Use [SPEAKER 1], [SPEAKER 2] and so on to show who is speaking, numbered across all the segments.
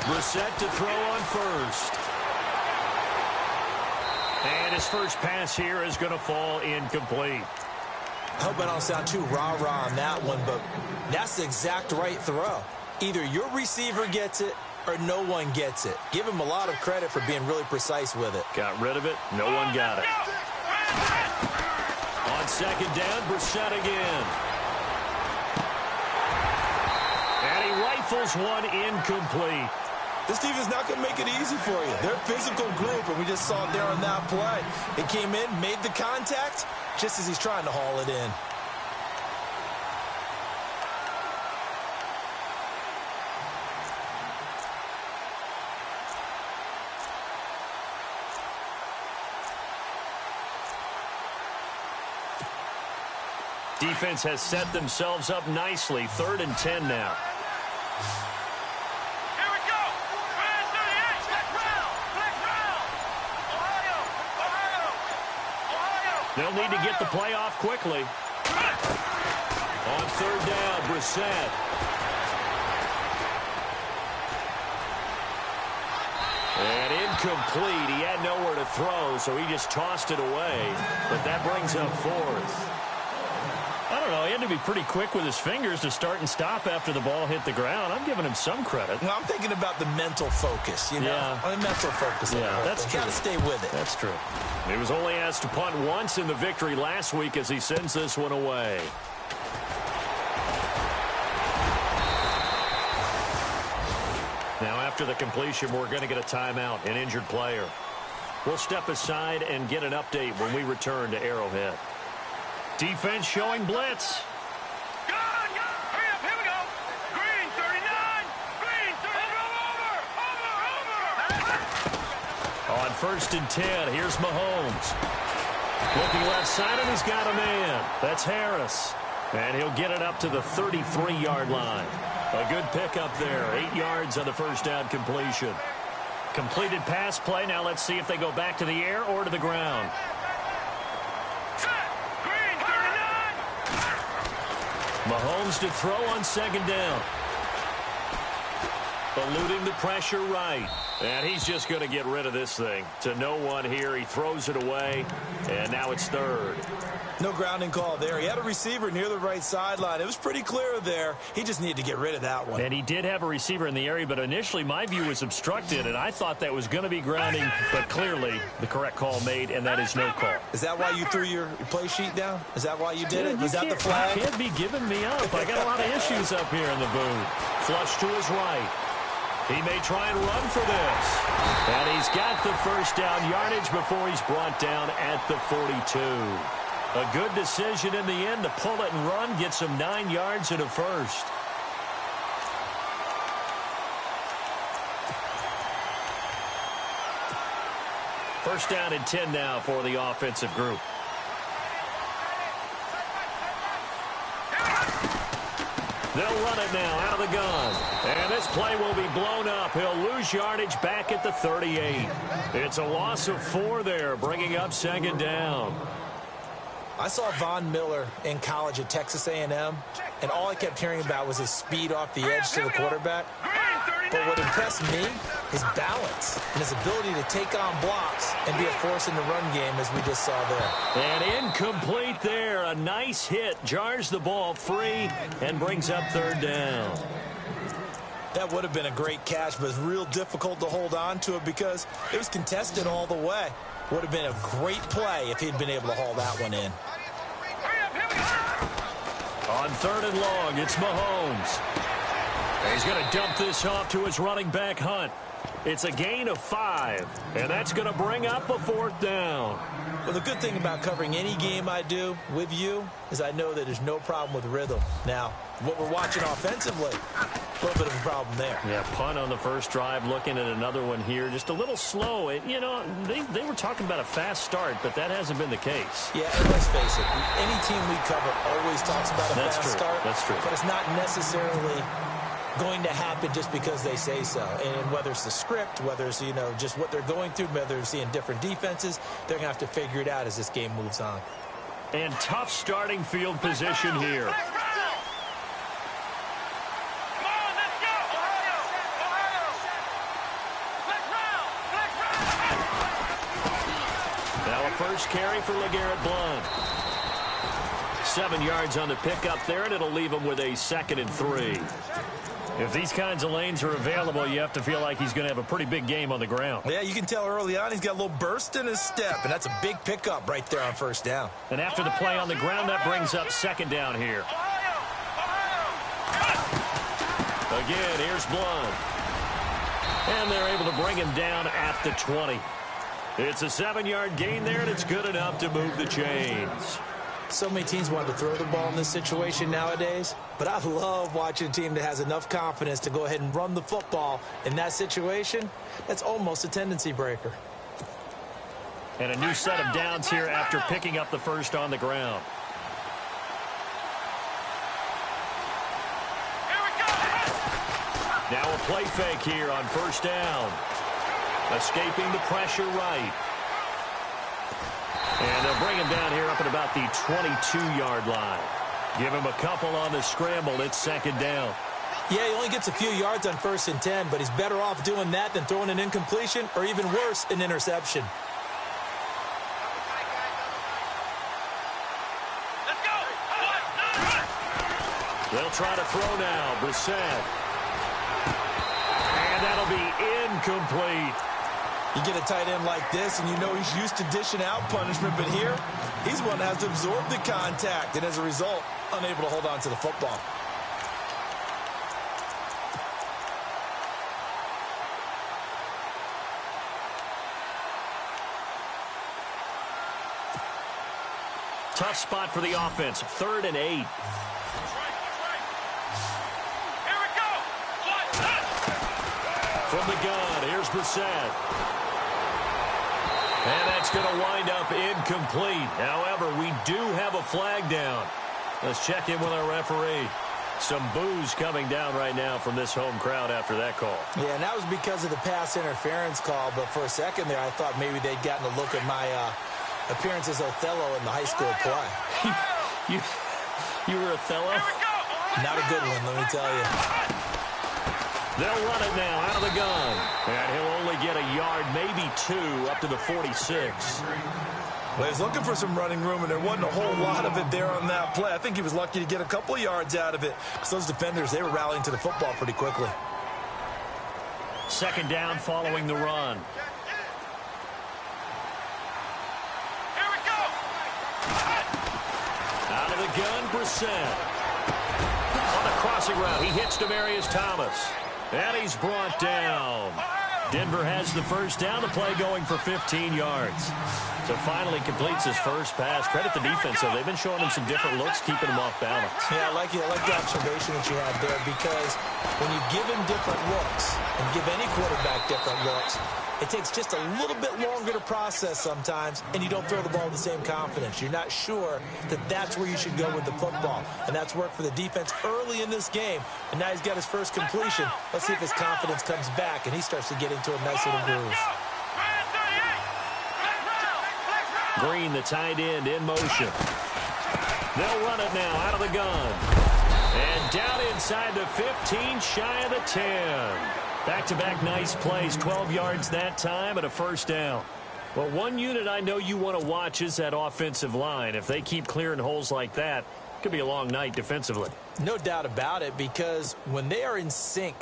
[SPEAKER 1] Brissett to throw on first. And his first pass here is going to fall incomplete.
[SPEAKER 2] I hope I don't sound too rah-rah on that one, but that's the exact right throw. Either your receiver gets it or no one gets it. Give him a lot of credit for being really precise with it.
[SPEAKER 1] Got rid of it. No one got it. On second down, Brissett again. And he rifles one incomplete.
[SPEAKER 2] This defense is not going to make it easy for you. They're a physical group, and we just saw it there on that play. It came in, made the contact, just as he's trying to haul it in.
[SPEAKER 1] Defense has set themselves up nicely. 3rd and 10 now. They'll need to get the play off quickly. On 3rd down, Brissett. And incomplete. He had nowhere to throw, so he just tossed it away. But that brings up 4th. I don't know. He had to be pretty quick with his fingers to start and stop after the ball hit the ground. I'm giving him some credit.
[SPEAKER 2] Well, I'm thinking about the mental focus, you know.
[SPEAKER 1] Yeah.
[SPEAKER 2] Mental focus.
[SPEAKER 1] Yeah, that's true.
[SPEAKER 2] Got to stay with it.
[SPEAKER 1] That's true. He was only asked to punt once in the victory last week as he sends this one away. Now, after the completion, we're going to get a timeout, an injured player. We'll step aside and get an update when we return to Arrowhead. Defense showing blitz.
[SPEAKER 3] Hurry up, here we go. Green, 39. Green, 39. Over.
[SPEAKER 1] On 1st and 10, here's Mahomes. Looking left side, and he's got a man. That's Harris. And he'll get it up to the 33-yard line. A good pickup there. 8 yards on the first down completion. Completed pass play. Now let's see if they go back to the air or to the ground. Mahomes to throw on 2nd down. Eluding the pressure right. And he's just going to get rid of this thing. To no one here. He throws it away. And now it's 3rd.
[SPEAKER 2] No grounding call there. He had a receiver near the right sideline. It was pretty clear there. He just needed to get rid of that one.
[SPEAKER 1] And he did have a receiver in the area, but initially my view was obstructed, and I thought that was going to be grounding, but clearly the correct call made, and that is no call.
[SPEAKER 2] Is that why you threw your play sheet down? Is that why you did it? Was that the flag?
[SPEAKER 1] You can't be giving me up. I got a lot of issues up here in the booth. Flush to his right. He may try and run for this. And he's got the first down yardage before he's brought down at the 42. A good decision in the end to pull it and run, get some 9 yards and a first. First down and 10 now for the offensive group. They'll run it now out of the gun. And this play will be blown up. He'll lose yardage back at the 38. It's a loss of 4 there, bringing up 2nd down.
[SPEAKER 2] I saw Von Miller in college at Texas A&M, and all I kept hearing about was his speed off the edge to the quarterback. But what impressed me, his balance and his ability to take on blocks and be a force in the run game, as we just saw there.
[SPEAKER 1] And incomplete there. A nice hit. Jars the ball free and brings up 3rd down.
[SPEAKER 2] That would have been a great catch, but it's real difficult to hold on to it because it was contested all the way. Would have been a great play if he'd been able to haul that one in.
[SPEAKER 1] On 3rd and long, it's Mahomes. He's going to dump this off to his running back, Hunt. It's a gain of 5, and that's going to bring up a 4th down.
[SPEAKER 2] Well, the good thing about covering any game I do with you is I know that there's no problem with rhythm. Now, what we're watching offensively, a little bit of a problem there.
[SPEAKER 1] Yeah, punt on the first drive, looking at another one here. Just a little slow. You know, they were talking about a fast start, but that hasn't been the case.
[SPEAKER 2] Yeah, and let's face it, any team we cover always talks about a fast start.
[SPEAKER 1] That's true.
[SPEAKER 2] But it's not necessarily going to happen just because they say so. And whether it's the script, whether it's, you know, just what they're going through, whether they're seeing different defenses, they're going to have to figure it out as this game moves on.
[SPEAKER 1] And tough starting field position here. first carry for LeGarrette Blount. 7 yards on the pickup there, and it'll leave him with a 2nd and 3. If these kinds of lanes are available, you have to feel like he's going to have a pretty big game on the ground.
[SPEAKER 2] Yeah, you can tell early on he's got a little burst in his step, and that's a big pickup right there on first down.
[SPEAKER 1] And after the play on the ground, that brings up 2nd down here. Again, here's Blount. And they're able to bring him down at the 20. It's a 7-yard gain there, and it's good enough to move the chains.
[SPEAKER 2] So many teams want to throw the ball in this situation nowadays, but I love watching a team that has enough confidence to go ahead and run the football in that situation. That's almost a tendency breaker.
[SPEAKER 1] And a new set of downs here after picking up the first on the ground. Now a play fake here on first down. Escaping the pressure right. And they'll bring him down here up at about the 22-yard line. Give him a couple on the scramble. It's 2nd down.
[SPEAKER 2] Yeah, he only gets a few yards on 1st and 10, but he's better off doing that than throwing an incompletion or even worse, an interception.
[SPEAKER 3] Let's go.
[SPEAKER 1] They'll try to throw now. Brissett. And that'll be incomplete.
[SPEAKER 2] You get a tight end like this, and you know he's used to dishing out punishment, but here, he's one that has to absorb the contact, and as a result, unable to hold on to the football.
[SPEAKER 1] Tough spot for the offense. 3rd and 8.
[SPEAKER 3] Here we go.
[SPEAKER 1] From the gun, here's Brissett. And that's going to wind up incomplete. However, we do have a flag down. Let's check in with our referee. Some boos coming down right now from this home crowd after that call.
[SPEAKER 2] Yeah, and that was because of the pass interference call, but for a second there, I thought maybe they'd gotten a look at my appearance as Othello in the high school play.
[SPEAKER 1] You were Othello?
[SPEAKER 2] Not a good one, let me tell you.
[SPEAKER 1] They'll run it now out of the gun. And he'll only get a yard, maybe 2, up to the 46.
[SPEAKER 2] Well, he's looking for some running room, and there wasn't a whole lot of it there on that play. I think he was lucky to get a couple yards out of it. Because those defenders, they were rallying to the football pretty quickly.
[SPEAKER 1] 2nd down following the run.
[SPEAKER 3] Here we go.
[SPEAKER 1] Out of the gun, Brissett. On the crossing route, he hits Demaryius Thomas. And he's brought down. Denver has the first down. The play going for 15 yards. So finally completes his first pass. Credit the defense, though. They've been showing him some different looks, keeping him off balance.
[SPEAKER 2] Yeah, I like the observation that you had there, because when you give him different looks and give any quarterback different looks, it takes just a little bit longer to process sometimes, and you don't throw the ball with the same confidence. You're not sure that that's where you should go with the football, and that's worked for the defense early in this game, and now he's got his first completion. Let's see if his confidence comes back, and he starts to get into a nice little groove.
[SPEAKER 1] Green, the tight end, in motion. They'll run it now out of the gun. And down inside the 15, shy of the 10. Back-to-back nice plays, 12 yards that time and a first down. Well, one unit I know you want to watch is that offensive line. If they keep clearing holes like that, it could be a long night defensively.
[SPEAKER 2] No doubt about it, because when they are in sync,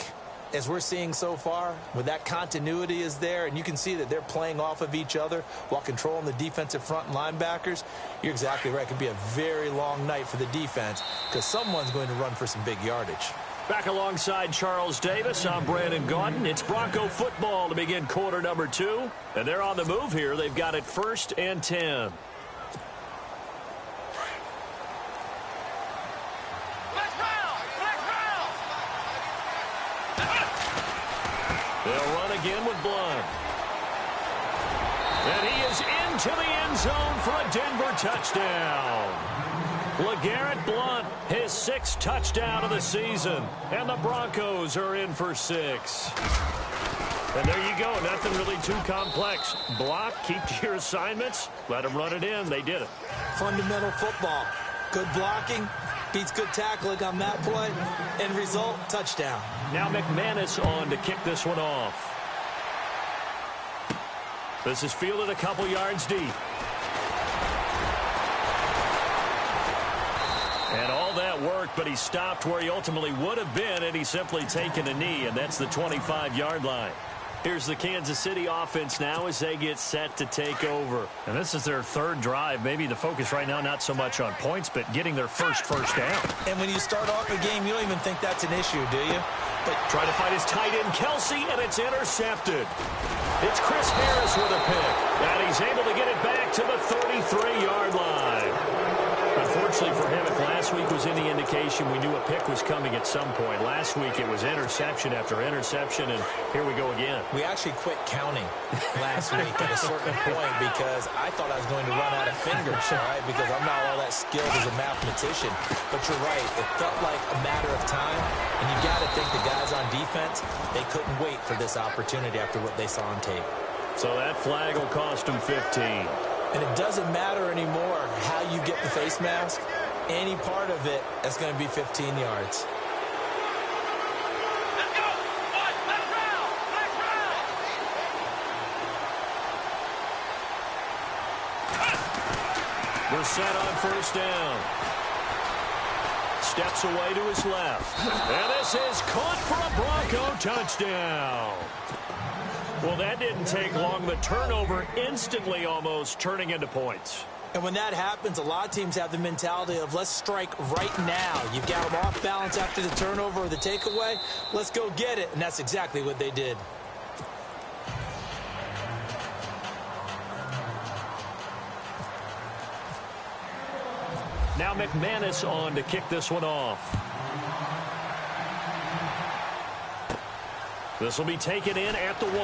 [SPEAKER 2] as we're seeing so far, when that continuity is there, and you can see that they're playing off of each other while controlling the defensive front and linebackers, you're exactly right. It could be a very long night for the defense, because someone's going to run for some big yardage.
[SPEAKER 1] Back alongside Charles Davis, I'm Brandon Gaudin. It's Bronco football to begin quarter number 2. And they're on the move here. They've got it 1st and 10. They'll run again with Blount. And he is into the end zone for a Denver touchdown. LeGarrette Blount, his 6th touchdown of the season. And the Broncos are in for 6. And there you go. Nothing really too complex. Block, keep to your assignments, let them run it in. They did it.
[SPEAKER 2] Fundamental football. Good blocking beats good tackling on that play. End result, touchdown.
[SPEAKER 1] Now McManus on to kick this one off. This is fielded a couple yards deep. And all that work, but he stopped where he ultimately would have been, and he's simply taken a knee, and that's the 25-yard line. Here's the Kansas City offense now as they get set to take over.
[SPEAKER 4] And this is their third drive. Maybe the focus right now not so much on points, but getting their first down.
[SPEAKER 2] And when you start off a game, you don't even think that's an issue, do you?
[SPEAKER 1] But trying to find his tight end, Kelsey, and it's intercepted. It's Chris Harris with a pick, and he's able to get it back to the 33-yard line. Unfortunately for him, if last week was any indication, we knew a pick was coming at some point. Last week it was interception after interception, and here we go again.
[SPEAKER 2] We actually quit counting last week at a certain point because I thought I was going to run out of fingers, all right, because I'm not all that skilled as a mathematician. But you're right. It felt like a matter of time, and you got to think the guys on defense, they couldn't wait for this opportunity after what they saw on tape.
[SPEAKER 1] So that flag will cost them 15.
[SPEAKER 2] And it doesn't matter anymore how you get the face mask. Any part of it, that's going to be 15 yards.
[SPEAKER 3] Let's go. Let's round.
[SPEAKER 1] We're set on first down. Steps away to his left. And this is caught for a Bronco touchdown. Well, that didn't take long. The turnover instantly almost turning into points.
[SPEAKER 2] And when that happens, a lot of teams have the mentality of let's strike right now. You've got them off balance after the turnover or the takeaway. Let's go get it. And that's exactly what they did.
[SPEAKER 1] Now McManus on to kick this one off. This will be taken in at the 1.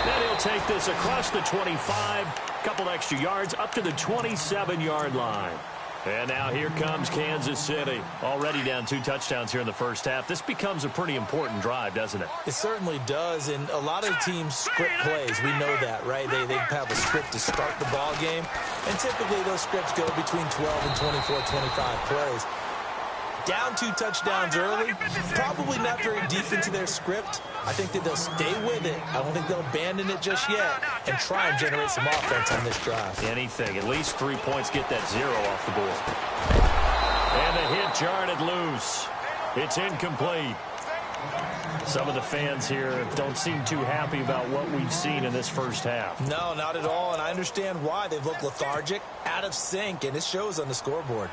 [SPEAKER 1] Then he'll take this across the 25, couple extra yards up to the 27-yard line. And now here comes Kansas City. Already down 2 touchdowns here in the first half. This becomes a pretty important drive, doesn't it?
[SPEAKER 2] It certainly does, and a lot of teams script plays. We know that, right? They have a script to start the ball game, and typically those scripts go between 12 and 24, 25 plays. Down 2 touchdowns early, probably not very deep into their script. I think that they'll stay with it. I don't think they'll abandon it just yet and try and generate some offense on this drive.
[SPEAKER 1] Anything. At least 3 points, get that 0 off the board. And the hit jarred it loose. It's incomplete. Some of the fans here don't seem too happy about what we've seen in this first half.
[SPEAKER 2] No, not at all, and I understand why. They've looked lethargic, out of sync, and it shows on the scoreboard.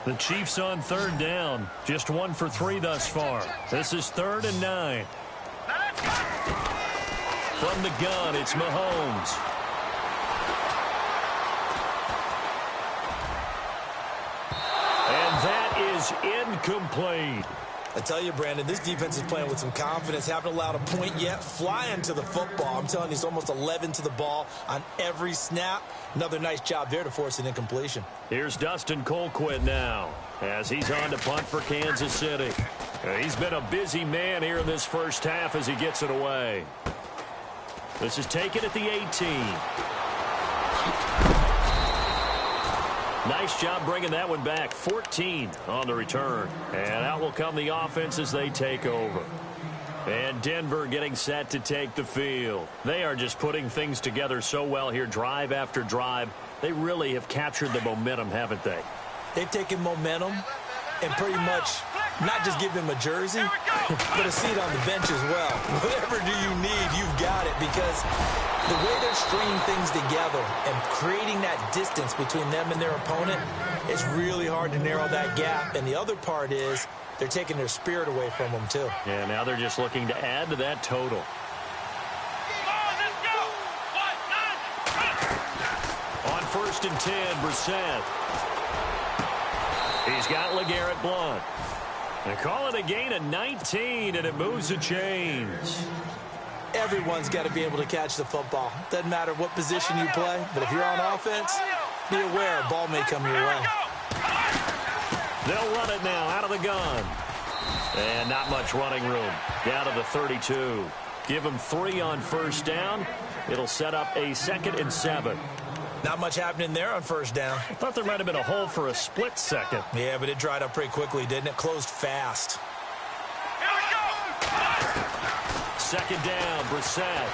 [SPEAKER 1] The Chiefs on third down. Just 1 for 3 thus far. This is 3rd and 9. From the gun, it's Mahomes. And that is incomplete.
[SPEAKER 2] I tell you, Brandon, this defense is playing with some confidence. Haven't allowed a point yet. Flying to the football. I'm telling you, it's almost 11 to the ball on every snap. Another nice job there to force an incompletion.
[SPEAKER 1] Here's Dustin Colquitt now as he's on to punt for Kansas City. He's been a busy man here in this first half as he gets it away. This is taken at the 18. Nice job bringing that one back. 14 on the return. And out will come the offense as they take over. And Denver getting set to take the field. They are just putting things together so well here, drive after drive. They really have captured the momentum, haven't they?
[SPEAKER 2] They've taken momentum and pretty much not just give him a jersey, but a seat on the bench as well. Whatever do you need, you've got it, because the way they're stringing things together and creating that distance between them and their opponent, it's really hard to narrow that gap. And the other part is they're taking their spirit away from them, too.
[SPEAKER 1] Yeah, now they're just looking to add to that total. On 1st and 10, Brissett. He's got LeGarrette Blount. They call it a gain of 19, and it moves the chains.
[SPEAKER 2] Everyone's got to be able to catch the football. Doesn't matter what position you play, but if you're on offense, be aware a ball may come your way.
[SPEAKER 1] They'll run it now out of the gun. And not much running room. Down to the 32. Give them 3 on first down. It'll set up a 2nd and 7.
[SPEAKER 2] Not much happening there on first down.
[SPEAKER 1] I thought there might have been a hole for a split second.
[SPEAKER 2] Yeah, but it dried up pretty quickly, didn't it? Closed fast.
[SPEAKER 3] Here we go.
[SPEAKER 1] 2nd down, Brissett.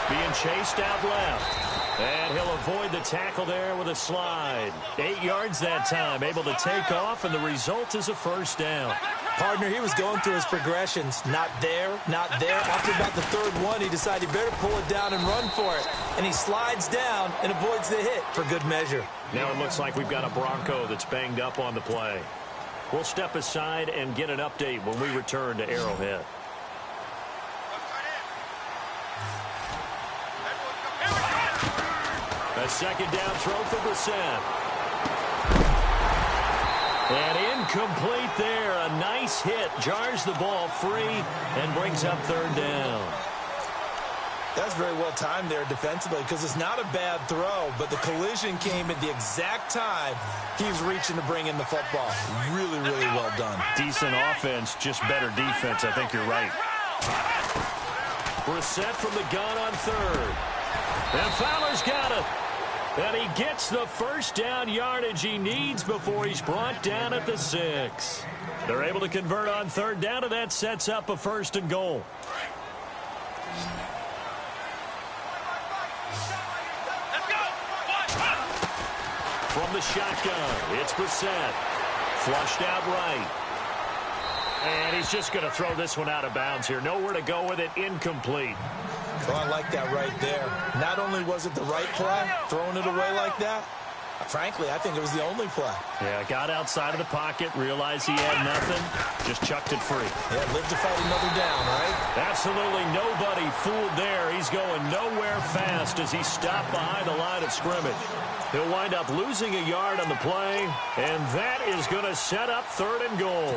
[SPEAKER 1] Being chased out left. And he'll avoid the tackle there with a slide. 8 yards that time, able to take off, and the result is a first down.
[SPEAKER 2] Partner, he was going through his progressions. Not there, not there. After about the third one, he decided he better pull it down and run for it. And he slides down and avoids the hit for good measure.
[SPEAKER 1] Now it looks like we've got a Bronco that's banged up on the play. We'll step aside and get an update when we return to Arrowhead. A second down throw for Brissett. And incomplete there. A nice hit. Jars the ball free and brings up third down.
[SPEAKER 2] That's very well timed there defensively because it's not a bad throw, but the collision came at the exact time he was reaching to bring in the football. Really, really well done.
[SPEAKER 1] Decent offense, just better defense. I think you're right. Brissett from the gun on third. And Fowler's got it. And he gets the first down yardage he needs before he's brought down at the 6. They're able to convert on third down, and that sets up a first and goal. From the shotgun, it's Brissett. Flushed out right. And he's just going to throw this one out of bounds here. Nowhere to go with it. Incomplete.
[SPEAKER 2] Well, I like that right there. Not only was it the right play, throwing it away like that, frankly, I think it was the only play.
[SPEAKER 1] Yeah, got outside of the pocket, realized he had nothing, just chucked it free.
[SPEAKER 2] Yeah, live to fight another down, right?
[SPEAKER 1] Absolutely nobody fooled there. He's going nowhere fast as he stopped behind the line of scrimmage. He'll wind up losing a yard on the play, and that is going to set up third and goal.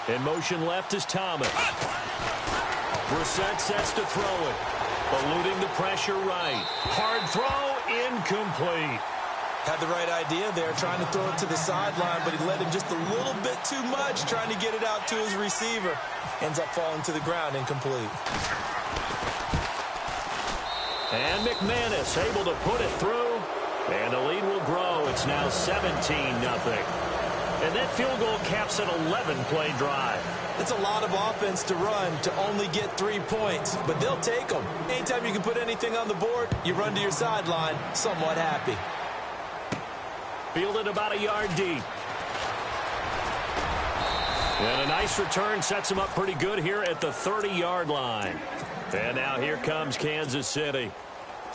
[SPEAKER 1] In motion left is Thomas. Brissett sets to throw it. Eluding the pressure right. Hard throw, incomplete.
[SPEAKER 2] Had the right idea there, trying to throw it to the sideline, but he let him just a little bit too much, trying to get it out to his receiver. Ends up falling to the ground, incomplete.
[SPEAKER 1] And McManus able to put it through. And the lead will grow. It's now 17-0. And that field goal caps an 11-play drive.
[SPEAKER 2] It's a lot of offense to run to only get 3 points, but they'll take them. Anytime you can put anything on the board, you run to your sideline, somewhat happy.
[SPEAKER 1] Fielded about a yard deep. And a nice return sets him up pretty good here at the 30-yard line. And now here comes Kansas City.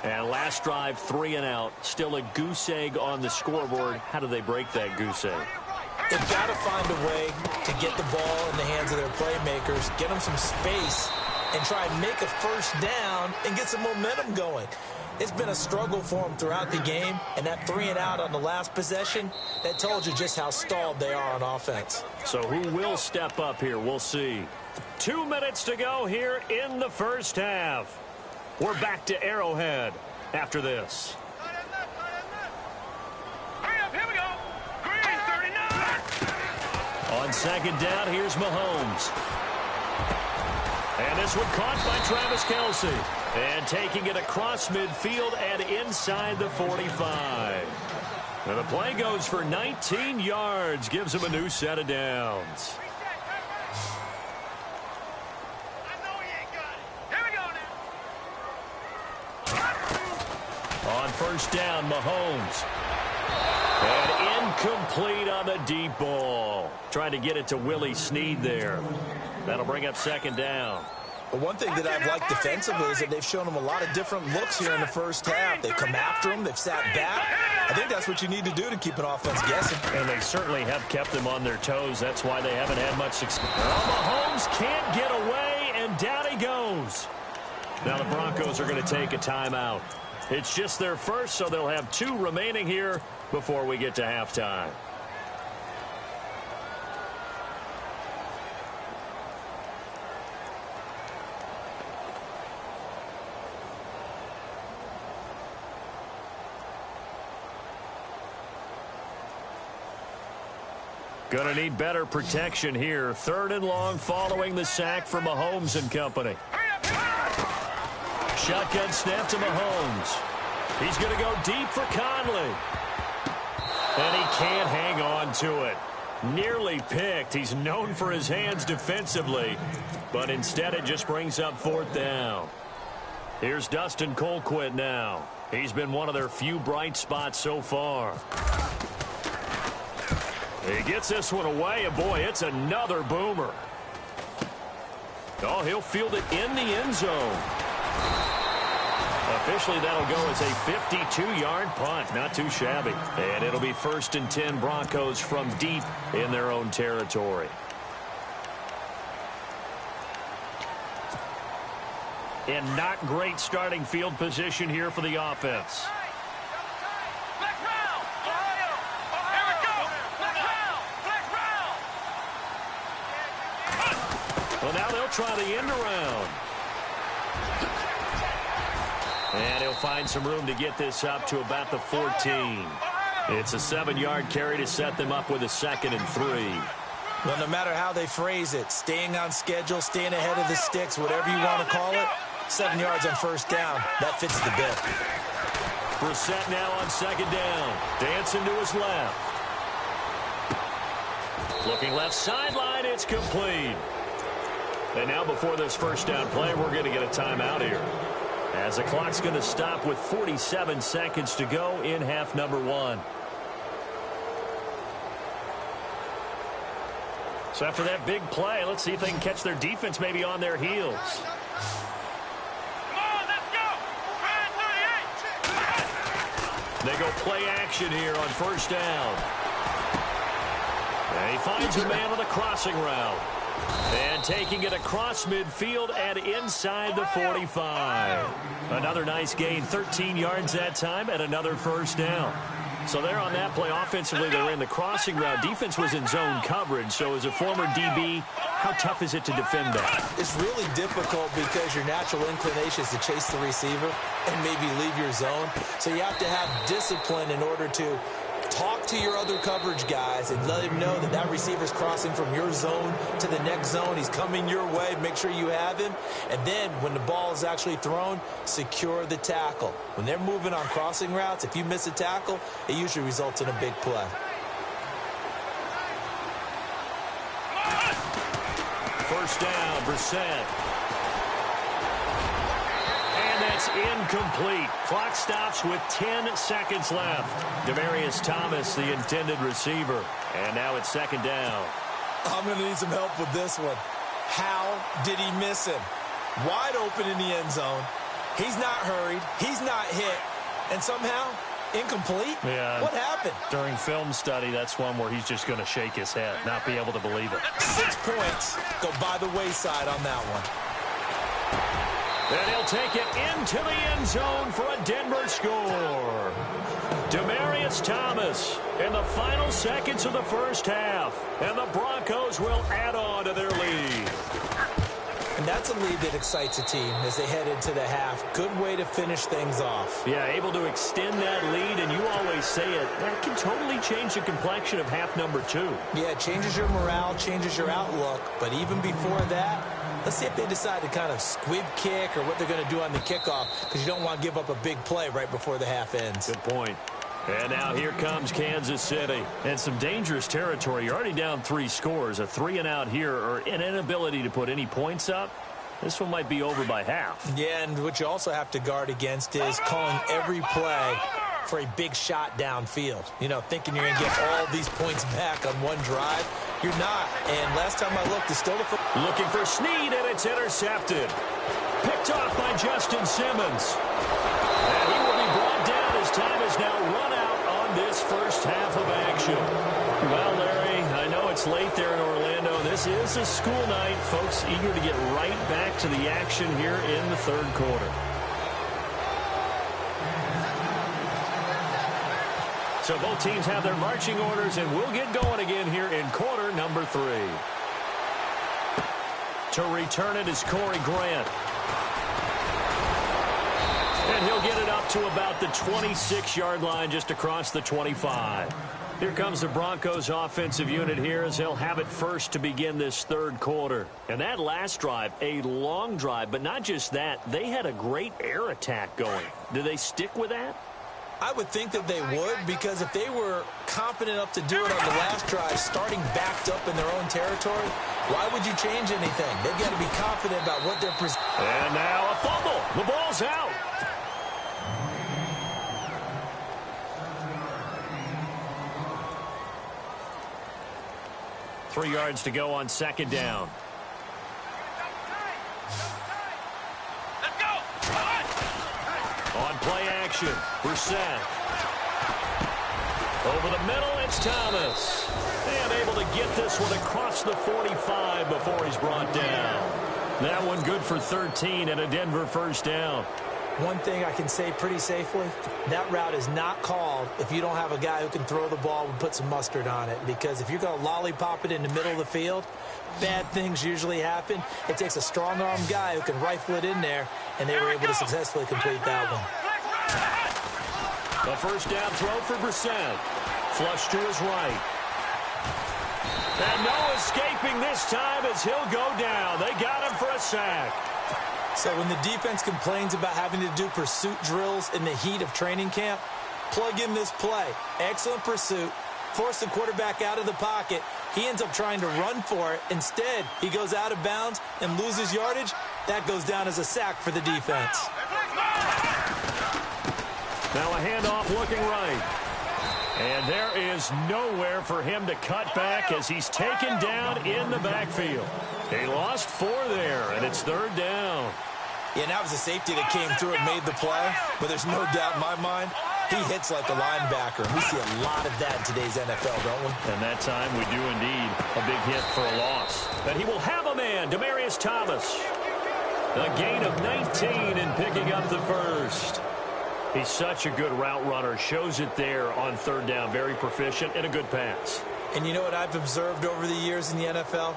[SPEAKER 1] And last drive, 3 and out. Still a goose egg on the scoreboard. How do they break that goose egg?
[SPEAKER 2] They've got to find a way to get the ball in the hands of their playmakers, get them some space, and try and make a first down and get some momentum going. It's been a struggle for them throughout the game, and that 3 and out on the last possession, that told you just how stalled they are on offense.
[SPEAKER 1] So who will step up here? We'll see. 2 minutes to go here in the first half. We're back to Arrowhead after this. On second down, here's Mahomes. And this one caught by Travis Kelce. And taking it across midfield and inside the 45. And the play goes for 19 yards. Gives him a new set of downs. On first down, Mahomes. And incomplete on the deep ball. Trying to get it to Willie Snead there. That'll bring up second down.
[SPEAKER 2] But one thing that I've liked defensively is that they've shown them a lot of different looks here in the first half. They've come after them. They've sat back. I think that's what you need to do to keep an offense guessing.
[SPEAKER 1] And they certainly have kept them on their toes. That's why they haven't had much success. Mahomes can't get away, and down he goes. Now the Broncos are going to take a timeout. It's just their first, so they'll have 2 remaining here before we get to halftime. Going to need better protection here. 3rd and long following the sack from Mahomes and company. Shotgun snap to Mahomes. He's going to go deep for Conley. And he can't hang on to it. Nearly picked. He's known for his hands defensively, but instead it just brings up 4th down. Here's Dustin Colquitt now. He's been one of their few bright spots so far. He gets this one away, and boy, it's another boomer. Oh, he'll field it in the end zone. Officially, that'll go as a 52-yard punt. Not too shabby. And it'll be 1st and 10 Broncos from deep in their own territory. And not great starting field position here for the offense. Well, now they'll try the end around. And he'll find some room to get this up to about the 14. It's a 7-yard carry to set them up with a 2nd and 3.
[SPEAKER 2] Well, no matter how they phrase it, staying on schedule, staying ahead of the sticks, whatever you want to call it, 7 yards on 1st down. That fits the bill.
[SPEAKER 1] Brissett now on 2nd down. Dancing to his left. Looking left sideline, it's complete. And now before this 1st down play, we're going to get a timeout here, as the clock's going to stop with 47 seconds to go in half number 1. So after that big play, let's see if they can catch their defense maybe on their heels.
[SPEAKER 3] Come on, let's go.
[SPEAKER 1] They go play action here on 1st down. And he finds a man on the crossing route. And taking it across midfield and inside the 45. Another nice gain, 13 yards that time, and another 1st down. So they're on that play. Offensively, they were in the crossing route. Defense was in zone coverage. So as a former DB, how tough is it to defend that?
[SPEAKER 2] It's really difficult because your natural inclination is to chase the receiver and maybe leave your zone. So you have to have discipline in order to talk to your other coverage guys and let him know that that receiver's crossing from your zone to the next zone. He's coming your way. Make sure you have him. And then when the ball is actually thrown, secure the tackle. When they're moving on crossing routes, if you miss a tackle, it usually results in a big play.
[SPEAKER 1] First down, Brissett. That's incomplete. Clock stops with 10 seconds left. Demaryius Thomas, the intended receiver. And now it's 2nd down.
[SPEAKER 2] I'm going to need some help with this one. How did he miss him? Wide open in the end zone. He's not hurried. He's not hit. And somehow, incomplete?
[SPEAKER 1] Yeah.
[SPEAKER 2] What happened?
[SPEAKER 1] During film study, that's one where he's just going to shake his head, not be able to believe it.
[SPEAKER 2] 6 points go by the wayside on that one.
[SPEAKER 1] And he'll take it into the end zone for a Denver score. Demaryius Thomas in the final seconds of the 1st half. And the Broncos will add on to their lead.
[SPEAKER 2] And that's a lead that excites a team as they head into the half. Good way to finish things off.
[SPEAKER 1] Yeah, able to extend that lead, and you always say it, that can totally change the complexion of half number 2.
[SPEAKER 2] Yeah, it changes your morale, changes your outlook. But even before that, let's see if they decide to kind of squib kick or what they're going to do on the kickoff, because you don't want to give up a big play right before the half ends.
[SPEAKER 1] Good point. And now here comes Kansas City. And some dangerous territory. You're already down 3 scores. A 3-and-out here, or an inability to put any points up. This one might be over by half.
[SPEAKER 2] Yeah, and what you also have to guard against is calling every play for a big shot downfield. You know, thinking you're going to get all these points back on one drive. You're not. And last time I looked, it's still the first.
[SPEAKER 1] Looking for Snead, and it's intercepted. Picked off by Justin Simmons. And he will be brought down as time is now run out on this 1st half of action. Well, Larry, I know it's late there in Orlando. This is a school night. Folks eager to get right back to the action here in the 3rd quarter. So both teams have their marching orders, and we'll get going again here in quarter number 3. To return it is Corey Grant. And he'll get it up to about the 26-yard line, just across the 25. Here comes the Broncos offensive unit here as they'll have it first to begin this third quarter. And that last drive, a long drive, but not just that, they had a great air attack going. Do they stick with that?
[SPEAKER 2] I would think that they would, because if they were confident enough to do it on the last drive, starting backed up in their own territory, why would you change anything? They've got to be confident about what they're presenting.
[SPEAKER 1] And now a fumble. The ball's out. Three yards to go on second down.
[SPEAKER 3] Let's go.
[SPEAKER 1] On play action, Brissett. Over the middle, it's Thomas. And able to get this one across the 45 before he's brought down. That one good for 13 and a Denver first down.
[SPEAKER 2] One thing I can say pretty safely, that route is not called if you don't have a guy who can throw the ball and put some mustard on it. Because if you're going to lollipop it in the middle of the field, bad things usually happen. It takes a strong-armed guy who can rifle it in there, and they were able to successfully complete that one.
[SPEAKER 1] A first down throw for Brissett. Flush to his right. And no escaping this time as he'll go down. They got him for a sack.
[SPEAKER 2] So when the defense complains about having to do pursuit drills in the heat of training camp, plug in this play. Excellent pursuit. Force the quarterback out of the pocket. He ends up trying to run for it. Instead, he goes out of bounds and loses yardage. That goes down as a sack for the defense.
[SPEAKER 1] Now a handoff looking right. And there is nowhere for him to cut back as he's taken down in the backfield. He lost 4 there, and it's third down.
[SPEAKER 2] Yeah, and that was a safety that came through and made the play. But there's no doubt in my mind, he hits like a linebacker. We see a lot of that in today's NFL, don't we?
[SPEAKER 1] And that time we do indeed. A big hit for a loss. And he will have a man, Demaryius Thomas. A gain of 19 in picking up the first. He's such a good route runner. Shows it there on third down. Very proficient and a good pass.
[SPEAKER 2] And you know what I've observed over the years in the NFL?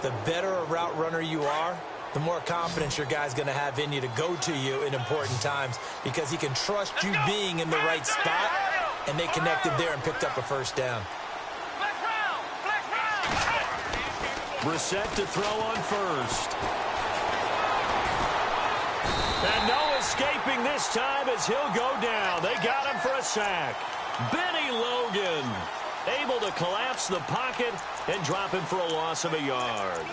[SPEAKER 2] The better a route runner you are, the more confidence your guy's going to have in you to go to you in important times, because he can trust you being in the right spot, and they connected there and picked up a first down.
[SPEAKER 1] Brissett to throw on first. And no escaping this time as he'll go down. They got him for a sack. Benny Logan able to collapse the pocket and drop him for a loss of a yard.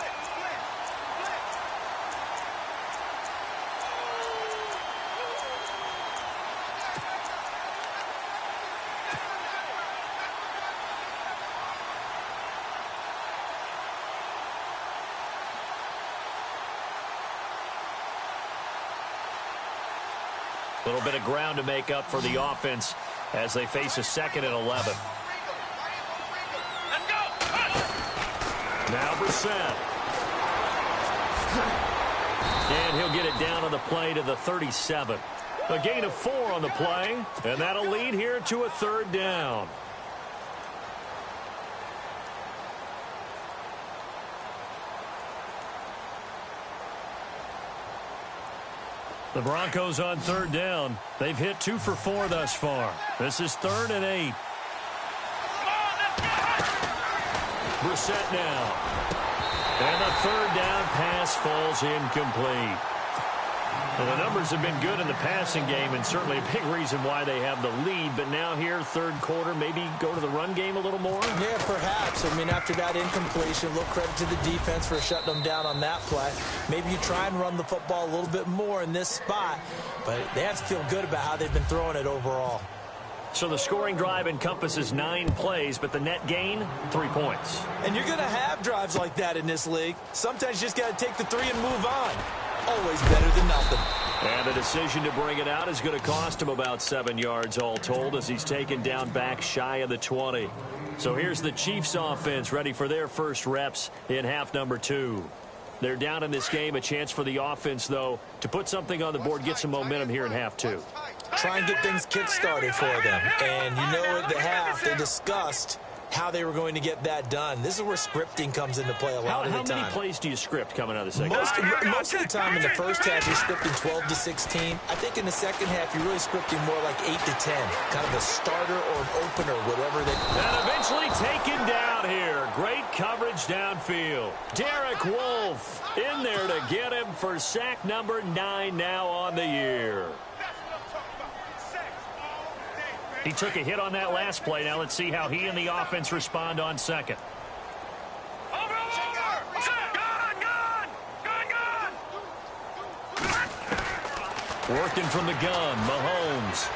[SPEAKER 1] A little bit of ground to make up for the offense as they face a 2nd and 11. Now Brissett. And he'll get it down on the play to the 37. A gain of 4 on the play, and that'll lead here to a third down. The Broncos on third down. They've hit 2 for 4 thus far. This is 3rd and 8. Brissett now. And the third down pass falls incomplete. Well, the numbers have been good in the passing game, and certainly a big reason why they have the lead. But now here, third quarter, maybe go to the run game a little more?
[SPEAKER 2] Yeah, perhaps. I mean, after that incompletion, a little credit to the defense for shutting them down on that play. Maybe you try and run the football a little bit more in this spot, but they have to feel good about how they've been throwing it overall.
[SPEAKER 1] So the scoring drive encompasses 9 plays, but the net gain, 3 points.
[SPEAKER 2] And you're going to have drives like that in this league. Sometimes you just got to take the 3 and move on. Always better than nothing.
[SPEAKER 1] And the decision to bring it out is going to cost him about 7 yards all told as he's taken down back shy of the 20. So here's the Chiefs offense ready for their first reps in half number 2. They're down in this game. A chance for the offense, though, to put something on the board, get some momentum here in half 2.
[SPEAKER 2] Try and get things kick-started for them. And you know at the half they discussed how they were going to get that done. This is where scripting comes into play a lot of the time.
[SPEAKER 4] How many plays do you script coming out of the second?
[SPEAKER 2] Most of the time in the first half, you're scripting 12 to 16. I think in the second half, you're really scripting more like 8 to 10, kind of a starter or an opener, whatever they...
[SPEAKER 1] And eventually taken down here. Great coverage downfield. Derek Wolfe in there to get him for sack number 9 now on the year. He took a hit on that last play. Now let's see how he and the offense respond on second. Working from the gun, Mahomes.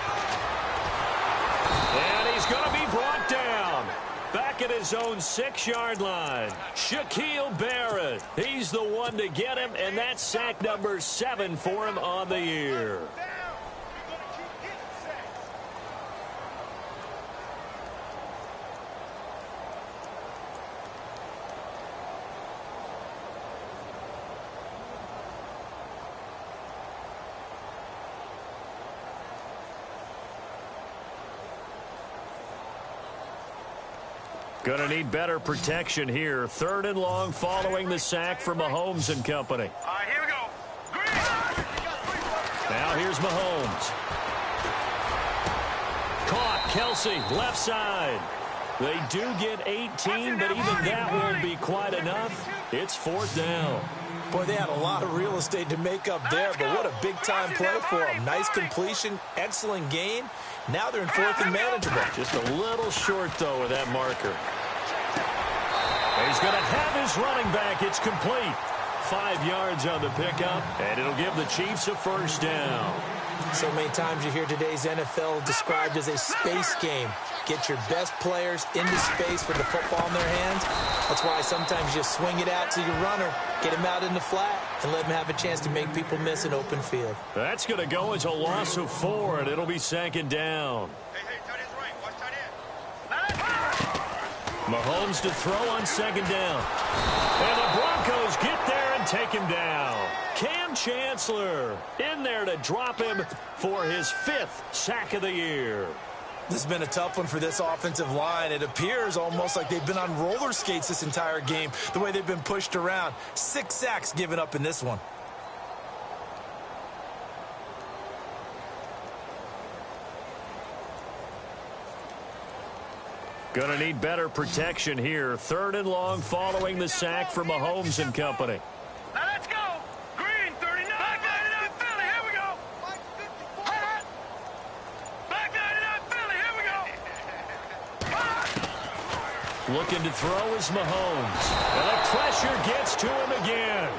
[SPEAKER 1] And he's going to be brought down. Back at his own 6-yard line. Shaquille Barrett. He's the one to get him, and that's sack number 7 for him on the year. Going to need better protection here. 3rd and long following the sack from Mahomes and company.
[SPEAKER 3] All right, here we go. Green.
[SPEAKER 1] Now here's Mahomes. Caught. Kelsey, left side. They do get 18, but even that won't be quite enough. It's 4th down.
[SPEAKER 2] Boy, they had a lot of real estate to make up there, but what a big-time play for them. Nice completion, excellent gain. Now they're in 4th and manageable.
[SPEAKER 1] Just a little short, though, with that marker. He's going to have his running back. It's complete. 5 yards on the pickup, and it'll give the Chiefs a 1st down.
[SPEAKER 2] So many times you hear today's NFL described as a space game. Get your best players into space with the football in their hands. That's why sometimes you swing it out to your runner, get him out in the flat, and let him have a chance to make people miss an open field.
[SPEAKER 1] That's going to go as a loss of 4, and it'll be 2nd down.
[SPEAKER 3] Hey, tight end's right. Watch tight end.
[SPEAKER 1] Mahomes to throw on 2nd down. And the Broncos get there and take him down. Cam Chancellor in there to drop him for his 5th sack of the year.
[SPEAKER 2] This has been a tough one for this offensive line. It appears almost like they've been on roller skates this entire game, the way they've been pushed around. 6 sacks given up in this one.
[SPEAKER 1] Going to need better protection here. 3rd and long following the sack from Mahomes and company.
[SPEAKER 3] Now let's go. Green, 39. Back 99, Philly. Here we go. Back 99, Philly. Here we go.
[SPEAKER 1] Looking to throw is Mahomes. And the pressure gets to him again.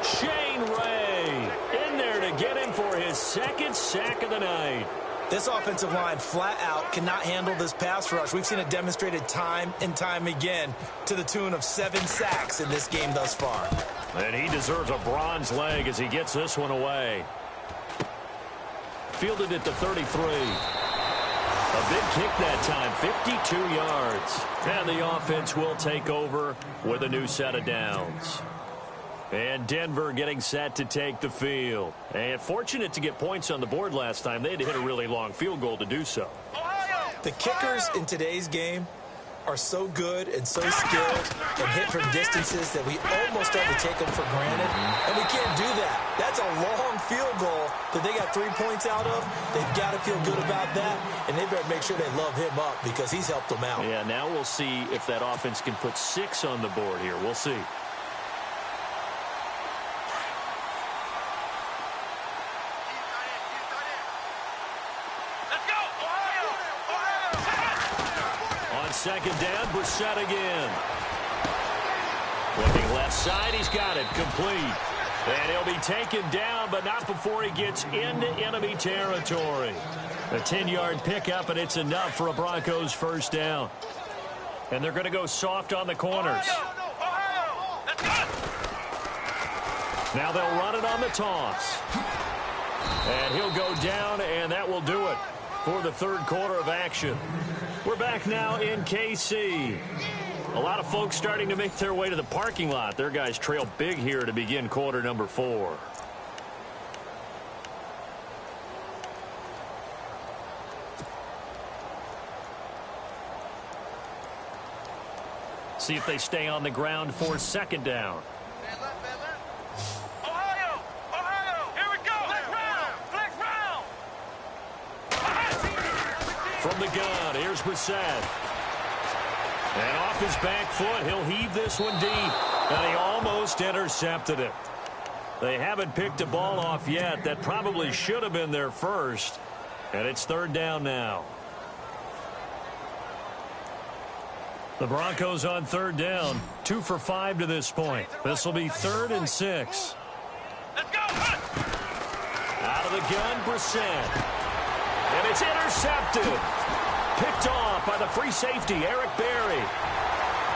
[SPEAKER 1] Shane Ray in there to get him for his 2nd sack of the night.
[SPEAKER 2] This offensive line flat out cannot handle this pass rush. We've seen it demonstrated time and time again to the tune of 7 sacks in this game thus far.
[SPEAKER 1] And he deserves a bronze leg as he gets this one away. Fielded at the 33. A big kick that time, 52 yards. And the offense will take over with a new set of downs. And Denver getting set to take the field. And fortunate to get points on the board last time. They had to hit a really long field goal to do so.
[SPEAKER 2] The kickers in today's game are so good and so skilled and hit from distances that we almost start to take them for granted. And we can't do that. That's a long field goal that they got 3 points out of. They've got to feel good about that. And they better make sure they love him up because he's helped them out.
[SPEAKER 1] Yeah, now we'll see if that offense can put 6 on the board here. We'll see. On 2nd down, Brissett again. Looking left side, he's got it, complete. And he'll be taken down, but not before he gets into enemy territory. A 10-yard pickup, and it's enough for a Broncos 1st down. And they're going to go soft on the corners. Now they'll run it on the toss. And he'll go down, and that will do it for the 3rd quarter of action. We're back now in KC. A lot of folks starting to make their way to the parking lot. Their guys trail big here to begin quarter number 4.
[SPEAKER 4] See if they stay on the ground for second down.
[SPEAKER 3] Ohio! Ohio! Here we go! Flex round!
[SPEAKER 1] From the gun, here's Brissett. And off his back foot, he'll heave this one deep. And he almost intercepted it. They haven't picked a ball off yet. That probably should have been their first. And it's third down now. The Broncos on third down. 2 for 5 to this point. This will be 3rd and 6.
[SPEAKER 3] Let's go!
[SPEAKER 1] Out of the gun, Brissett. And it's intercepted. Picked off by the free safety, Eric Berry.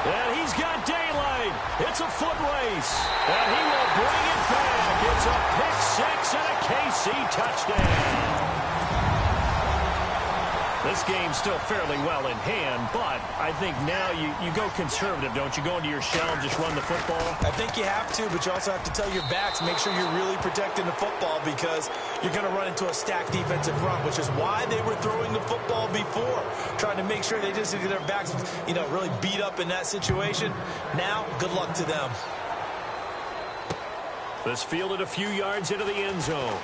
[SPEAKER 1] And he's got daylight. It's a foot race. And he will bring it back. It's a pick six and a KC touchdown. This game's still fairly well in hand, but I think now you go conservative, don't you? Go into your shell and just run the football?
[SPEAKER 2] I think you have to, but you also have to tell your backs, make sure you're really protecting the football because you're going to run into a stacked defensive front, which is why they were throwing the football before, trying to make sure they just get their backs, really beat up in that situation. Now, good luck to them.
[SPEAKER 1] This fielded a few yards into the end zone.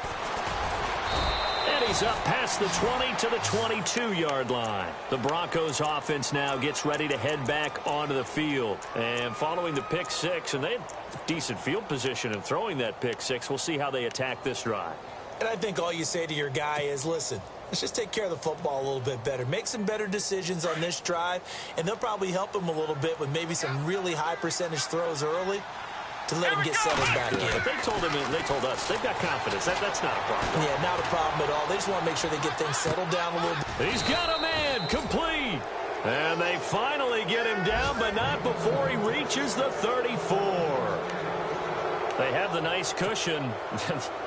[SPEAKER 1] And he's up past the 20 to the 22-yard line. The Broncos offense now gets ready to head back onto the field. And following the pick six, and they had decent field position in throwing that pick six. We'll see how they attack this drive.
[SPEAKER 2] And I think all you say to your guy is, listen, let's just take care of the football a little bit better. Make some better decisions on this drive, and they'll probably help him a little bit with maybe some really high percentage throws early to let him get settled back in.
[SPEAKER 1] But they told him, and they told us, they've got confidence. That's not a problem.
[SPEAKER 2] Yeah, not a problem at all. They just want to make sure they get things settled down a little bit.
[SPEAKER 1] He's got a man, complete. And they finally get him down, but not before he reaches the 34. They have the nice cushion.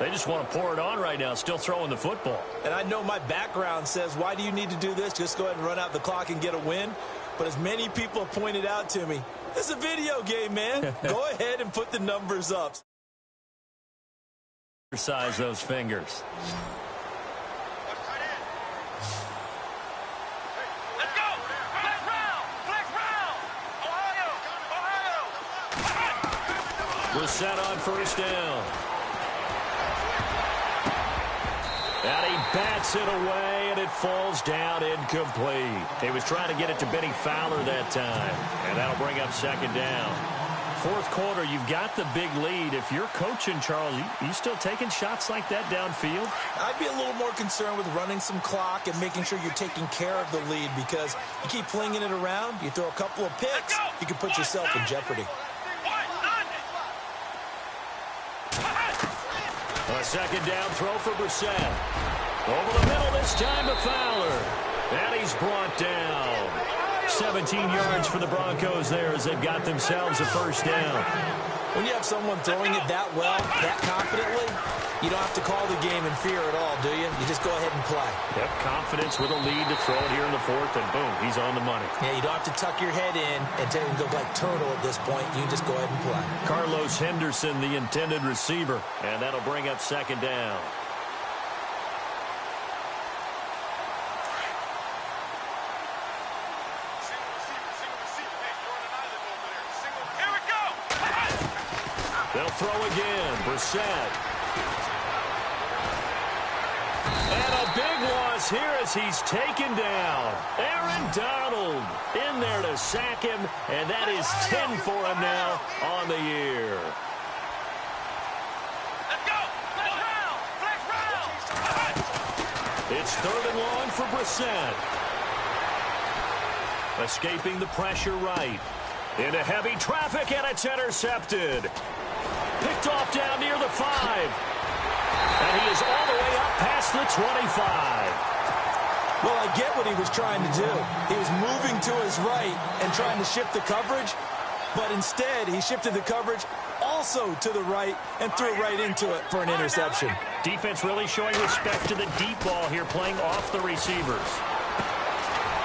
[SPEAKER 1] They just want to pour it on right now, still throwing the football.
[SPEAKER 2] And I know my background says, why do you need to do this? Just go ahead and run out the clock and get a win. But as many people have pointed out to me, it's a video game, man. Go ahead and put the numbers up.
[SPEAKER 1] Exercise those fingers.
[SPEAKER 3] Let's go! Flex round! Flex round! Ohio!
[SPEAKER 1] We're set on first down. And he bats it away, and it falls down incomplete. He was trying to get it to Benny Fowler that time, and that'll bring up second down. Fourth quarter, you've got the big lead. If you're coaching, Charles, you still taking shots like that downfield?
[SPEAKER 2] I'd be a little more concerned with running some clock and making sure you're taking care of the lead because you keep flinging it around, you throw a couple of picks, you can put yourself in jeopardy.
[SPEAKER 1] A second down throw for Brissett. Over the middle this time to Fowler. And he's brought down. 17 yards for the Broncos there as they've got themselves a first down.
[SPEAKER 2] When you have someone throwing it that well, that confidently, you don't have to call the game in fear at all, do you? You just go ahead and play.
[SPEAKER 1] Yep, confidence with a lead to throw it here in the fourth, and boom, he's on the money.
[SPEAKER 2] Yeah, you don't have to tuck your head in and go like turtle at this point. You just go ahead and play.
[SPEAKER 1] Carlos Henderson, the intended receiver, and that'll bring up second down. They'll throw again. Brissett. And a big loss here as he's taken down. Aaron Donald in there to sack him, and that is 10 for him now on the year.
[SPEAKER 3] Let's go! Flex round!
[SPEAKER 1] It's third and long for Brissett. Escaping the pressure right. Into heavy traffic, and it's intercepted. Picked off down near the 5. And he is all the way up past the 25.
[SPEAKER 2] Well, I get what he was trying to do. He was moving to his right and trying to shift the coverage, but instead he shifted the coverage also to the right and threw right into it for an interception.
[SPEAKER 1] Defense really showing respect to the deep ball here, playing off the receivers.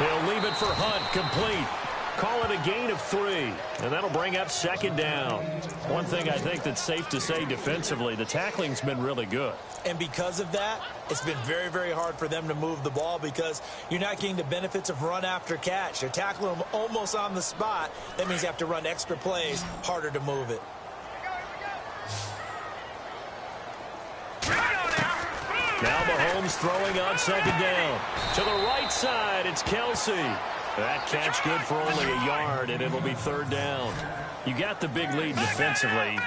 [SPEAKER 1] He'll leave it for Hunt, complete. Call it a gain of 3, and that'll bring up second down. One thing I think that's safe to say defensively, the tackling's been really good.
[SPEAKER 2] And because of that, it's been very, very hard for them to move the ball because you're not getting the benefits of run after catch. They're tackling them almost on the spot. That means you have to run extra plays, harder to move it.
[SPEAKER 1] Now Mahomes throwing on second down. To the right side, it's Kelsey. That catch good for only a yard, and it'll be third down. You got the big lead defensively.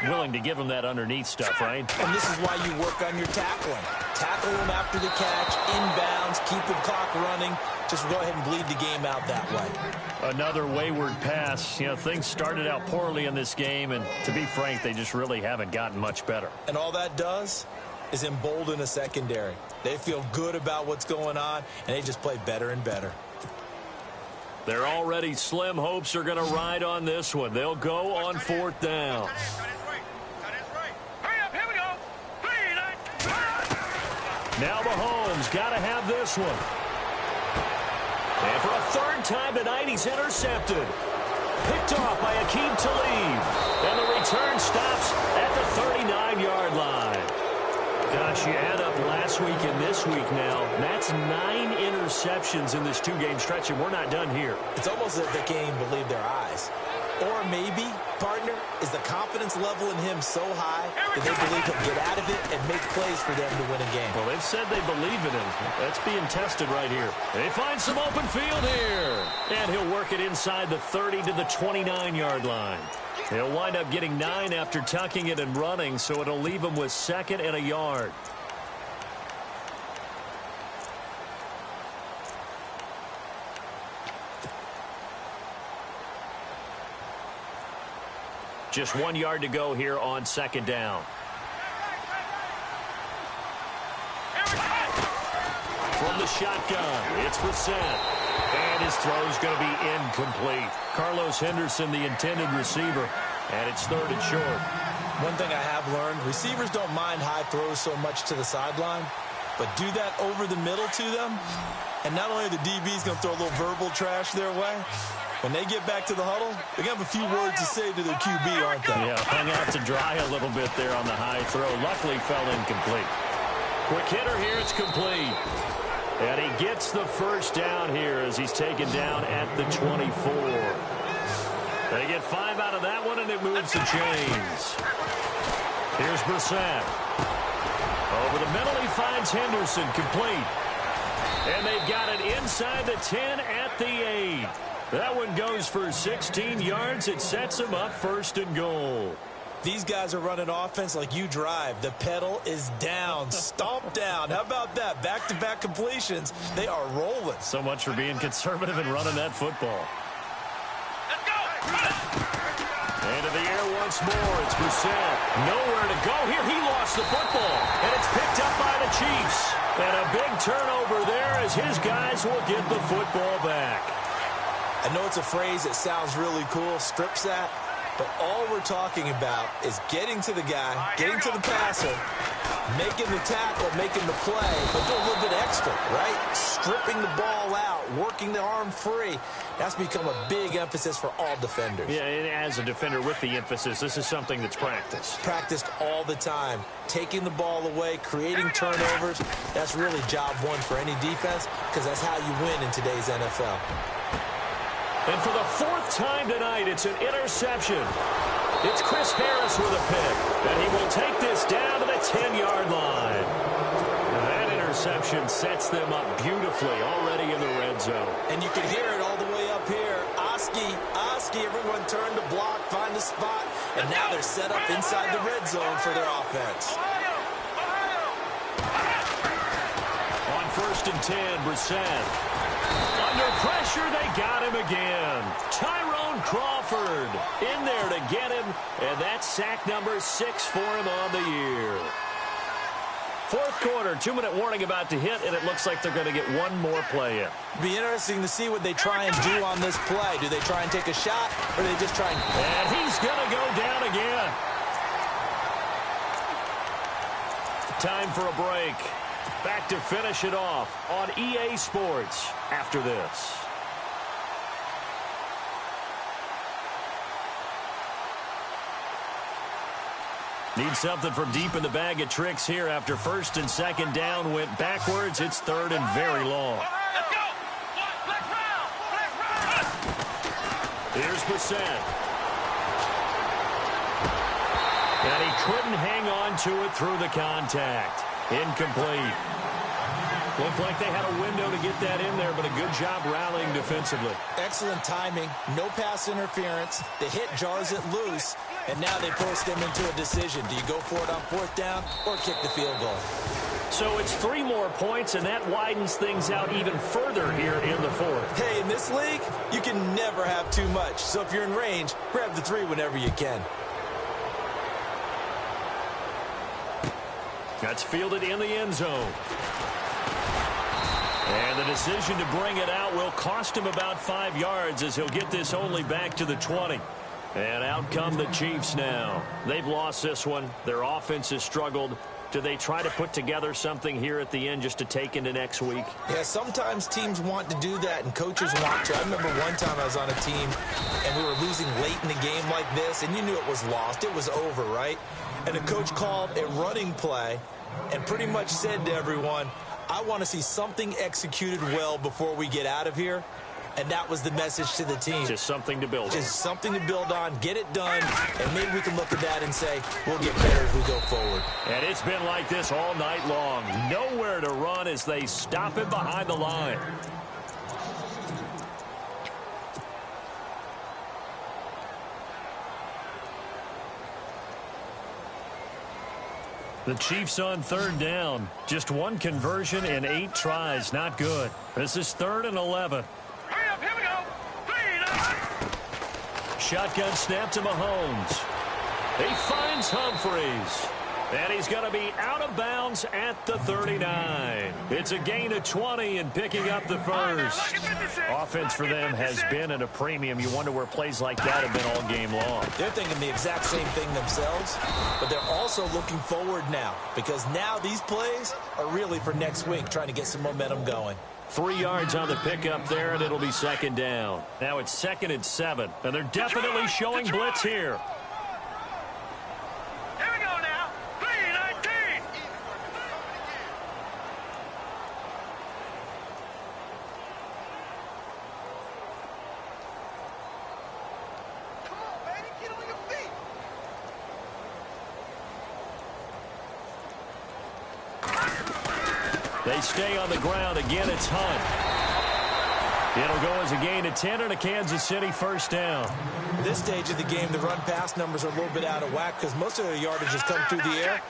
[SPEAKER 1] Willing to give them that underneath stuff, right?
[SPEAKER 2] And this is why you work on your tackling. Tackle them after the catch, inbounds, keep the clock running. Just go ahead and bleed the game out that way.
[SPEAKER 1] Another wayward pass. You know, things started out poorly in this game, and to be frank, they just really haven't gotten much better.
[SPEAKER 2] And all that does is embolden a secondary. They feel good about what's going on, and they just play better and better.
[SPEAKER 1] Their already slim hopes are going to ride on this one. They'll go on fourth down. Now Mahomes got to have this one. And for a third time tonight, he's intercepted. Picked off by Akeem Talib. And the return stops at the 39-yard line. Gosh, you add up last week and this week now. That's 9 interceptions in this 2-game stretch, and we're not done here.
[SPEAKER 2] It's almost as if they can't even believe their eyes. Or maybe, partner, is the confidence level in him so high that they believe he'll get out of it and make plays for them to win a game.
[SPEAKER 1] Well, they've said they believe in him. That's being tested right here. They find some open field here. And he'll work it inside the 30 to the 29-yard line. He'll wind up getting 9 after tucking it and running, so it'll leave him with second and a yard. Just 1 yard to go here on second down. From the shotgun, it's Brissett. And his throw's going to be incomplete. Carlos Henderson, the intended receiver, and it's third and short.
[SPEAKER 2] One thing I have learned, receivers don't mind high throws so much to the sideline, but do that over the middle to them, and not only are the DBs going to throw a little verbal trash their way, when they get back to the huddle, they're going to have a few words to say to their QB, aren't they?
[SPEAKER 1] Yeah, hung out to dry a little bit there on the high throw. Luckily fell incomplete. Quick hitter here, it's complete. And he gets the first down here as he's taken down at the 24. They get 5 out of that one, and it moves the chains. Here's Brissett. Over the middle, he finds Henderson, complete. And they've got it inside the 10 at the 8. That one goes for 16 yards. It sets them up first and goal.
[SPEAKER 2] These guys are running offense like you drive. The pedal is down, stomp down. How about that? Back-to-back completions. They are rolling.
[SPEAKER 1] So much for being conservative and running that football.
[SPEAKER 3] Let's go!
[SPEAKER 1] Into the air once more. It's Brissett. Nowhere to go here. He lost the football. And it's picked up by the Chiefs. And a big turnover there as his guys will get the football back.
[SPEAKER 2] I know it's a phrase that sounds really cool, strip sack. But all we're talking about is getting to the guy, getting to the passer, making the tackle, making the play, but do a little bit extra, right? Stripping the ball out, working the arm free. That's become a big emphasis for all defenders.
[SPEAKER 1] Yeah, and as a defender with the emphasis, this is something that's practiced.
[SPEAKER 2] Practiced all the time. Taking the ball away, creating turnovers. That's really job one for any defense because that's how you win in today's NFL.
[SPEAKER 1] And for the 4th time tonight, it's an interception. It's Chris Harris with a pick. And he will take this down to the 10-yard line. And that interception sets them up beautifully already in the red zone.
[SPEAKER 2] And you can hear it all the way up here. Oski, everyone turned to block, find the spot. And now they're set up inside the red zone for their offense.
[SPEAKER 1] On 1st and 10, Brissett. Under pressure, they got him again. Tyrone Crawford in there to get him, and that's sack number 6 for him on the year. 4th quarter, 2-minute warning about to hit, and it looks like they're going to get one more play in.
[SPEAKER 2] Be interesting to see what they try and do on this play. Do they try and take a shot, or do they just try and...
[SPEAKER 1] And he's going to go down again. Time for a break. Back to finish it off on EA Sports after this. Need something from deep in the bag of tricks here after first and second down went backwards. It's third and very long.
[SPEAKER 3] Let's go. Let's round.
[SPEAKER 1] Here's Brissett. And he couldn't hang on to it through the contact. Incomplete. Looked like they had a window to get that in there, but a good job rallying defensively.
[SPEAKER 2] Excellent timing, no pass interference. The hit jars it loose, and now they force them into a decision. Do you go for it on fourth down or kick the field goal?
[SPEAKER 1] So it's 3 more points, and that widens things out even further here in the fourth.
[SPEAKER 2] Hey, in this league, you can never have too much. So if you're in range, grab the 3 whenever you can.
[SPEAKER 1] That's fielded in the end zone. And the decision to bring it out will cost him about 5 yards as he'll get this only back to the 20. And out come the Chiefs now. They've lost this one. Their offense has struggled. Do they try to put together something here at the end just to take into next week?
[SPEAKER 2] Yeah, sometimes teams want to do that and coaches want to. I remember one time I was on a team and we were losing late in the game like this, and you knew it was lost. It was over, right? And the coach called a running play and pretty much said to everyone, I want to see something executed well before we get out of here. And that was the message to the team.
[SPEAKER 1] Just something to build on.
[SPEAKER 2] Just something to build on, get it done, and maybe we can look at that and say, we'll get better as we go forward.
[SPEAKER 1] And it's been like this all night long. Nowhere to run as they stop him behind the line. The Chiefs on third down. Just 1 conversion in 8 tries. Not good. This is 3rd and 11.
[SPEAKER 3] Hurry up, here we go. 3,
[SPEAKER 1] Shotgun snap to Mahomes. He finds Humphries. And he's going to be out of bounds at the 39. It's a gain of 20 and picking up the first. Offense for them has been at a premium. You wonder where plays like that have been all game long.
[SPEAKER 2] They're thinking the exact same thing themselves, but they're also looking forward now because now these plays are really for next week, trying to get some momentum going.
[SPEAKER 1] 3 yards on the pickup there, and it'll be second down. Now it's 2nd and 7, and they're definitely showing blitz here.
[SPEAKER 3] Here we go now. 3:19.
[SPEAKER 5] Come on, baby, get on your feet.
[SPEAKER 1] They stay on the ground. Again, it's Hunt. It'll go as a gain of 10 and a Kansas City first down.
[SPEAKER 2] At this stage of the game, the run-pass numbers are a little bit out of whack because most of their yardage has come through the air.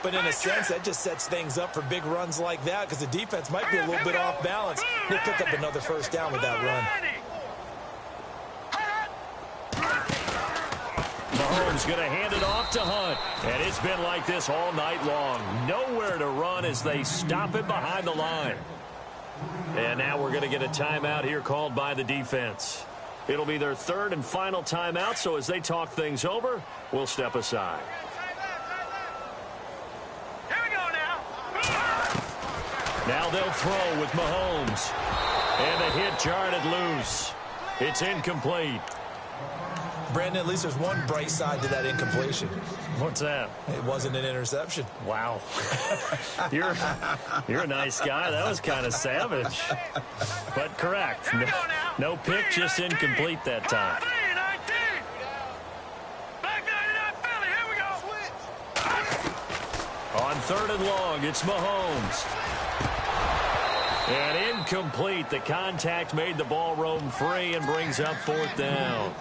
[SPEAKER 2] But in a sense, that just sets things up for big runs like that because the defense might be a little bit off balance. They pick up another first down with that run.
[SPEAKER 1] Mahomes going to hand it off to Hunt. And it's been like this all night long. Nowhere to run as they stop it behind the line. And now we're going to get a timeout here called by the defense. It'll be their 3rd and final timeout, so as they talk things over, we'll step aside.
[SPEAKER 3] Here we go now.
[SPEAKER 1] Now they'll throw with Mahomes. And the hit jarred it loose. It's incomplete.
[SPEAKER 2] Brandon, at least there's one bright side to that incompletion.
[SPEAKER 1] What's that?
[SPEAKER 2] It wasn't an interception.
[SPEAKER 1] Wow. You're a nice guy. That was kind of savage. But correct. No pick, just incomplete that time.
[SPEAKER 3] 3:19. Back 99 Philly. Here we go.
[SPEAKER 1] On 3rd and long, it's Mahomes. And incomplete. The contact made the ball roam free and brings up 4th down.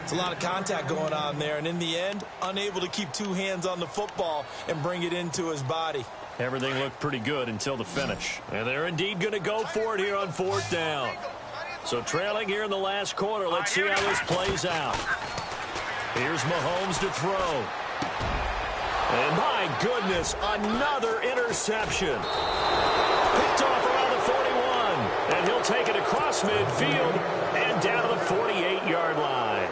[SPEAKER 2] It's a lot of contact going on there, and in the end, unable to keep 2 hands on the football and bring it into his body.
[SPEAKER 1] Everything looked pretty good until the finish. And they're indeed going to go for it here on 4th down. So trailing here in the last quarter, let's see how this plays out. Here's Mahomes to throw. And my goodness, another interception. Picked off around the 41. And he'll take it across midfield and down to the 48-yard line.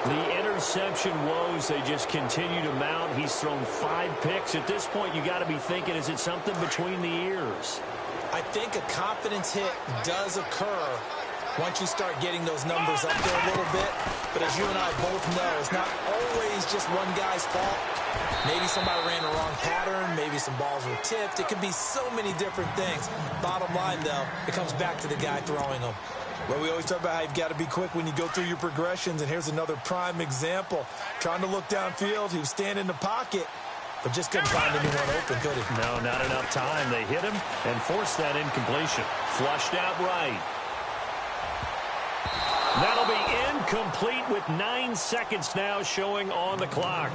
[SPEAKER 1] The interception woes, they just continue to mount. He's thrown 5 picks. At this point, you got to be thinking, is it something between the ears?
[SPEAKER 2] I think a confidence hit does occur once you start getting those numbers up there a little bit. But as you and I both know, it's not always just one guy's fault. Maybe somebody ran the wrong pattern. Maybe some balls were tipped. It could be so many different things. Bottom line, though, it comes back to the guy throwing them.
[SPEAKER 6] Well, we always talk about how you've got to be quick when you go through your progressions, and here's another prime example. Trying to look downfield, he was standing in the pocket, but just couldn't find anyone open, could he?
[SPEAKER 4] No, not enough time. They hit him and forced that incompletion.
[SPEAKER 1] Flushed out right. That'll be incomplete with 9 seconds now showing on the clock.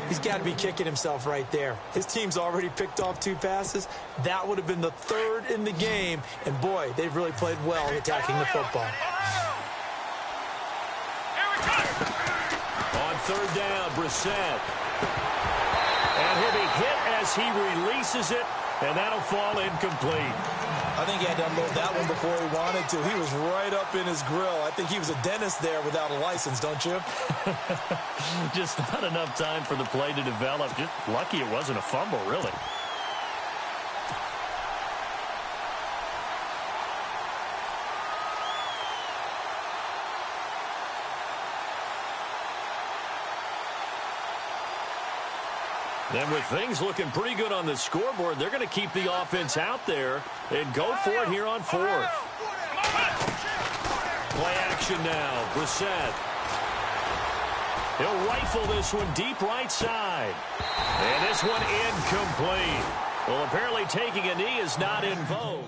[SPEAKER 2] He's got to be kicking himself right there. His team's already picked off 2 passes. That would have been the 3rd in the game. And, boy, they've really played well attacking the football.
[SPEAKER 1] On 3rd down, Brissett. And he'll be hit as he releases it, and that'll fall incomplete.
[SPEAKER 6] I think he had to unload that one before he wanted to. He was right up in his grill. I think he was a dentist there without a license, don't you?
[SPEAKER 4] Just not enough time for the play to develop. Just lucky it wasn't a fumble, really. And with things looking pretty good on the scoreboard, they're going to keep the offense out there and go for it here on 4th.
[SPEAKER 1] Play action now. Brissett. He'll rifle this one deep right side. And this one incomplete. Well, apparently taking a knee is not in vogue.